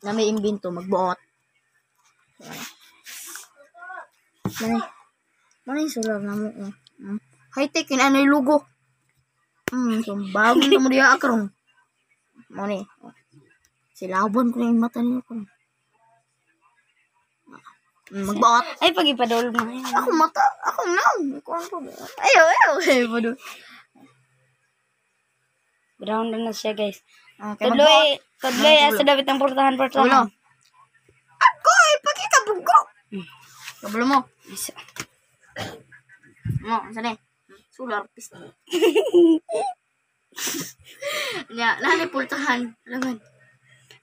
na may imbento magbuot. Manay solar na mo. High-tech in ano lugo. So bago na mo diya akaron. Mani. Silabon ko yung mata niya ko. Magbuot. Ay, pag-ipadol mo. Ako mata. Ako now. Ayaw. Padol. Brown na siya, guys. Okay, Tudloy, asa dapat ang portahan. Ulo. Ako'y, pagkikabog ko. Kabalo mo. Mo, saan eh? Solar pistol. Lahat pultahan. Laman.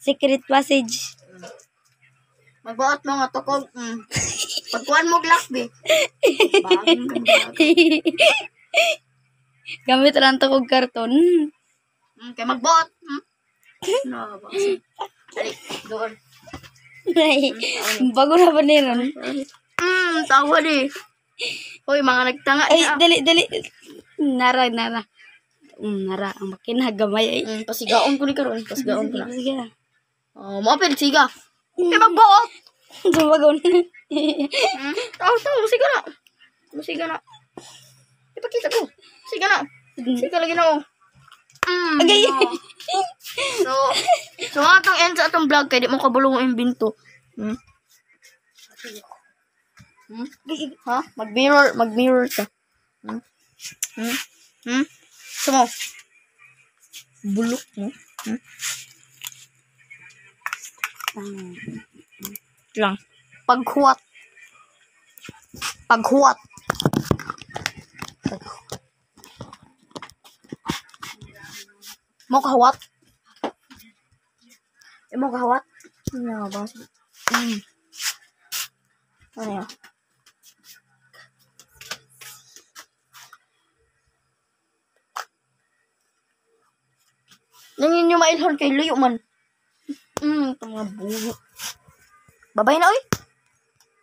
Secret passage. Magbuot mo nga tukog. Pagkuhan mo glass, be. Bagong ganda. Gamit lang to kog karton. Kaya magbuot. No, bakit? Dali, doon. Bago na ba niron? Tawa di. Hoy, mga nagtanga. Ay, dali. Nara. Nara, ang makina gamay ay. Pasigaon ko ni karon. Pasigaon ko na. Sige. Mapil, siga. Kaya magbuot. Sumagon. Tawa, musiga na. Ipakita ko. Siga na. Siga lagi na ako. Okay. So atong end sa atong vlog kay di mo kabulong ang imbento. Ha? Mag-mirror ka. Sumo. Bulok mo. Lang. Paghuwat. Mau kahawat? Mau kahawat? Ano ba? Ano yan? Nangin nyo mailhan kay Luyo man. Mga buho. Babay na, oy.